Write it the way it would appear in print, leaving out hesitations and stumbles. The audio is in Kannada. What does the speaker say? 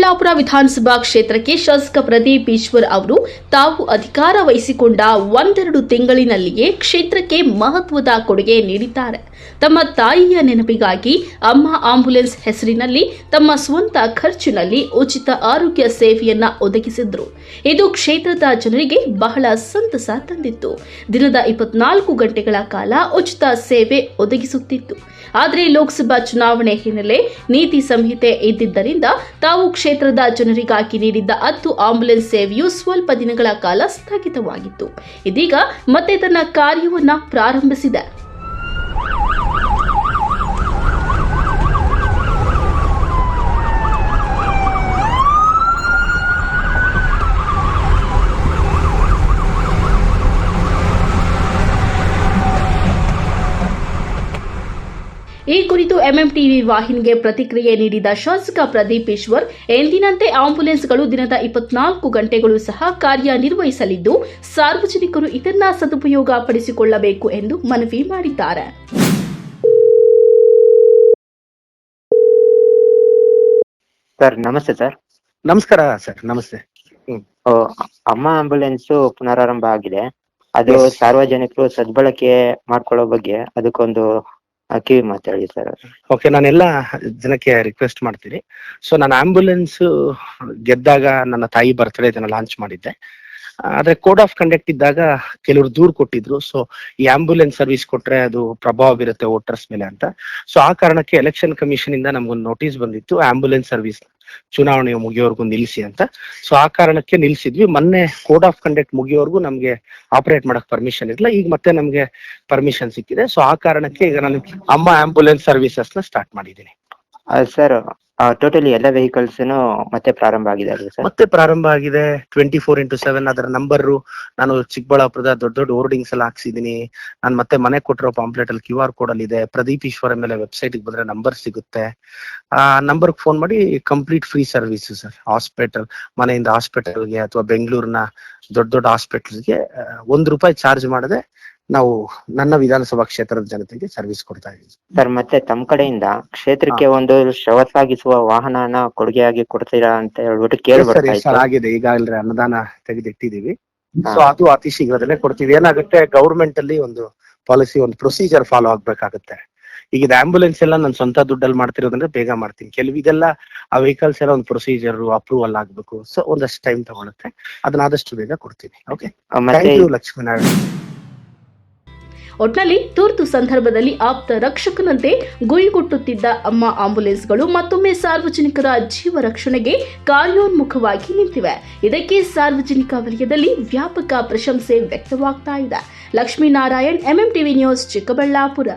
ಚಿಕ್ಕಬಳ್ಳಾಪುರ ವಿಧಾನಸಭಾ ಕ್ಷೇತ್ರಕ್ಕೆ ಶಾಸಕ ಪ್ರದೀಪ್ ಈಶ್ವರ್ ಅವರು ತಾವು ಅಧಿಕಾರ ವಹಿಸಿಕೊಂಡ ಒಂದೆರಡು ತಿಂಗಳಿನಲ್ಲಿಯೇ ಕ್ಷೇತ್ರಕ್ಕೆ ಮಹತ್ವದ ಕೊಡುಗೆ ನೀಡಿದ್ದಾರೆ. ತಮ್ಮ ತಾಯಿಯ ನೆನಪಿಗಾಗಿ ಅಮ್ಮ ಆಂಬ್ಯುಲೆನ್ಸ್ ಹೆಸರಿನಲ್ಲಿ ತಮ್ಮ ಸ್ವಂತ ಖರ್ಚಿನಲ್ಲಿ ಉಚಿತ ಆರೋಗ್ಯ ಸೇವೆಯನ್ನ ಒದಗಿಸಿದ್ರು. ಇದು ಕ್ಷೇತ್ರದ ಜನರಿಗೆ ಬಹಳ ಸಂತಸ ತಂದಿತ್ತು. ದಿನದ 24 ಗಂಟೆಗಳ ಕಾಲ ಉಚಿತ ಸೇವೆ ಒದಗಿಸುತ್ತಿತ್ತು. ಆದರೆ ಲೋಕಸಭಾ ಚುನಾವಣೆ ಹಿನ್ನೆಲೆ ನೀತಿ ಸಂಹಿತೆ ಇದ್ದಿದ್ದರಿಂದ ತಾವು ಕ್ಷೇತ್ರದ ಜನರಿಗಾಗಿ ನೀಡಿದ್ದ 10 ಆಂಬ್ಯುಲೆನ್ಸ್ ಸೇವೆಯು ಸ್ವಲ್ಪ ದಿನಗಳ ಕಾಲ ಸ್ಥಗಿತವಾಗಿತ್ತು. ಇದೀಗ ಮತ್ತೆ ತನ್ನ ಕಾರ್ಯವನ್ನ ಪ್ರಾರಂಭಿಸಿದೆ. ಈ ಕುರಿತು ಎಂಎಂಟಿವಿ ವಾಹಿನಿಗೆ ಪ್ರತಿಕ್ರಿಯೆ ನೀಡಿದ ಶಾಸಕ ಪ್ರದೀಪ್ ಈಶ್ವರ್, ಎಂದಿನಂತೆ ಆಂಬ್ಯುಲೆನ್ಸ್ಗಳು ದಿನದ 24 ಗಂಟೆಗಳು ಸಹ ಕಾರ್ಯನಿರ್ವಹಿಸಲಿದ್ದು, ಸಾರ್ವಜನಿಕರು ಇದನ್ನ ಸದುಪಯೋಗ ಪಡಿಸಿಕೊಳ್ಳಬೇಕು ಎಂದು ಮನವಿ ಮಾಡಿದ್ದಾರೆ. ಸರ್ ನಮಸ್ತೆ. ಸರ್ ನಮಸ್ಕಾರ ಸರ್. ನಮಸ್ತೆ. ಅಮ್ಮ ಆಂಬ್ಯುಲೆನ್ಸ್ ಪುನರಾರಂಭ ಆಗಿದೆ. ಅದು ಸಾರ್ವಜನಿಕರು ಸದ್ಬಳಕೆ ಮಾಡ್ಕೊಳ್ಳೋ ಬಗ್ಗೆ ಅದಕ್ಕೊಂದು ಕಿವಿ ಮಾತಾಡಿ ಸರ್. ಓಕೆ, ನಾನೆಲ್ಲ ಜನಕ್ಕೆ ರಿಕ್ವೆಸ್ಟ್ ಮಾಡ್ತೀನಿ. ಸೊ ನಾನು ಆಂಬ್ಯುಲೆನ್ಸ್ ಗೆದ್ದಾಗ ನನ್ನ ತಾಯಿ ಬರ್ತ್ಡೇ ಇದನ್ನ ಲಾಂಚ್ ಮಾಡಿದ್ದೆ. ಆದ್ರೆ ಕೋಡ್ ಆಫ್ ಕಂಡಕ್ಟ್ ಇದ್ದಾಗ ಕೆಲವರು ದೂರು ಕೊಟ್ಟಿದ್ರು. ಸೊ ಈ ಆಂಬ್ಯುಲೆನ್ಸ್ ಸರ್ವಿಸ್ ಕೊಟ್ರೆ ಅದು ಪ್ರಭಾವ ಬೀರುತ್ತೆ ವೋಟರ್ಸ್ ಮೇಲೆ ಅಂತ. ಸೊ ಆ ಕಾರಣಕ್ಕೆ ಎಲೆಕ್ಷನ್ ಕಮಿಷನ್ ಇಂದ ನಮ್ಗೊಂದು ನೋಟಿಸ್ ಬಂದಿತ್ತು, ಆಂಬ್ಯುಲೆನ್ಸ್ ಸರ್ವಿಸ್ ಚುನಾವಣೆ ಮುಗಿಯೋವರೆಗೂ ನಿಲ್ಲಿಸಿ ಅಂತ. ಸೊ ಆ ಕಾರಣಕ್ಕೆ ನಿಲ್ಸಿದ್ವಿ. ಮೊನ್ನೆ ಕೋಡ್ ಆಫ್ ಕಂಡಕ್ಟ್ ಮುಗಿಯೋವರೆಗೂ ನಮ್ಗೆ ಆಪರೇಟ್ ಮಾಡಕ್ ಪರ್ಮಿಷನ್ ಇರಲಿಲ್ಲ. ಈಗ ಮತ್ತೆ ನಮ್ಗೆ ಪರ್ಮಿಷನ್ ಸಿಕ್ಕಿದೆ. ಸೊ ಆ ಕಾರಣಕ್ಕೆ ಈಗ ನಾನು ಅಮ್ಮ ಆಂಬ್ಯುಲೆನ್ಸ್ ಸರ್ವಿಸಸ್ ನ ಸ್ಟಾರ್ಟ್ ಮಾಡಿದ್ದೀನಿ. ಸರ್ ಟೋಟಲಿ ಎಲ್ಲ ವೆಹಿಕಲ್ಸ್ ಮತ್ತೆ ಪ್ರಾರಂಭ ಆಗಿದೆ ಅಲ್ವಾ ಸರ್? ಮತ್ತೆ ಪ್ರಾರಂಭ ಆಗಿದೆ. 24x7 ಅದರ ನಂಬರ್ ನಾನು ಚಿಕ್ಕಬಳ್ಳಾಪುರದ ದೊಡ್ಡ ದೊಡ್ಡ ಹೋರ್ಡಿಂಗ್ಸ್ ಎಲ್ಲ ಹಾಕ್ಸಿದೀನಿ. ನಾನು ಮತ್ತೆ ಮನೆ ಕೊಟ್ಟಿರೋ ಪಾಂಪ್ಲೆಟ್ ಅಲ್ಲಿ QR ಕೋಡ್ ಅಲ್ಲಿ ಇದೆ. ಪ್ರದೀಪ್ ಈಶ್ವರ ಮೇಲೆ ವೆಬ್ಸೈಟ್ ಬಂದ್ರೆ ನಂಬರ್ ಸಿಗುತ್ತೆ. ಆ ನಂಬರ್ ಫೋನ್ ಮಾಡಿ complete free service sir. Hospital, ಮನೆಯಿಂದ ಹಾಸ್ಪಿಟಲ್ಗೆ ಅಥವಾ ಬೆಂಗಳೂರಿನ ದೊಡ್ಡ ದೊಡ್ಡ ಹಾಸ್ಪಿಟಲ್ಗೆ ₹1 ಚಾರ್ಜ್ ಮಾಡದೆ ನಾವು ನನ್ನ ವಿಧಾನಸಭಾ ಕ್ಷೇತ್ರದ ಜನತೆಗೆ ಸರ್ವಿಸ್ ಕೊಡ್ತಾ ಇದ್ದೀವಿ ಸರ್. ಮತ್ತೆ ತಮ್ಮ ಕಡೆಯಿಂದ ಕ್ಷೇತ್ರಕ್ಕೆ ಒಂದು ಶವ ಸಾಗಿಸುವ ವಾಹನನ ಕೊಡುಗೆಯಾಗಿ ಕೊಡ್ತೀರಾ ಅಂತ ಹೇಳ್ಬಿಟ್ಟು ಕೇಳ್ಬರ್ತಾ ಆಗಿದೆ. ಈಗಾಗಲೇ ಅನುದಾನ ತೆಗೆದಿಟ್ಟಿದೀವಿ. ಸೊ ಅದು ಅತಿ ಶೀಘ್ರದಲ್ಲೇ ಕೊಡ್ತೀವಿ. ಏನಾಗುತ್ತೆ, ಗೌರ್ಮೆಂಟ್ ಅಲ್ಲಿ ಒಂದು ಪಾಲಿಸಿ, ಒಂದು ಪ್ರೊಸೀಜರ್ ಫಾಲೋ ಆಗ್ಬೇಕಾಗುತ್ತೆ. ಈಗ ಇದು ಆಂಬ್ಯುಲೆನ್ಸ್ ಎಲ್ಲ ನಾನು ಸ್ವಂತ ದುಡ್ಡಲ್ಲಿ ಮಾಡ್ತಿರೋದಂದ್ರೆ ಬೇಗ ಮಾಡ್ತೀನಿ. ಇದೆಲ್ಲ ಆ ವೆಹಿಕಲ್ಸ್ ಎಲ್ಲ ಒಂದು ಪ್ರೊಸೀಜರ್ ಅಪ್ರೂವಲ್ ಆಗ್ಬೇಕು. ಸೊ ಒಂದಷ್ಟು ಟೈಮ್ ತಗೊಳುತ್ತೆ. ಅದನ್ನ ಆದಷ್ಟು ಬೇಗ ಕೊಡ್ತೀನಿ. Okay, thank you Lakshminarayana. ಒಟ್ನಲ್ಲಿ ತುರ್ತು ಸಂದರ್ಭದಲ್ಲಿ ಆಪ್ತ ರಕ್ಷಕನಂತೆ ಗುರಿಗುಟ್ಟುತ್ತಿದ್ದ ಅಮ್ಮ ಆಂಬ್ಯುಲೆನ್ಸ್ಗಳು ಮತ್ತೊಮ್ಮೆ ಸಾರ್ವಜನಿಕರ ಜೀವ ರಕ್ಷಣೆಗೆ ಕಾರ್ಯೋನ್ಮುಖವಾಗಿ ನಿಂತಿವೆ. ಇದಕ್ಕೆ ಸಾರ್ವಜನಿಕ ವಲಯದಲ್ಲಿ ವ್ಯಾಪಕ ಪ್ರಶಂಸೆ ವ್ಯಕ್ತವಾಗ್ತಾ ಇದೆ. Lakshminarayan, MMTV news, Chikkaballapur.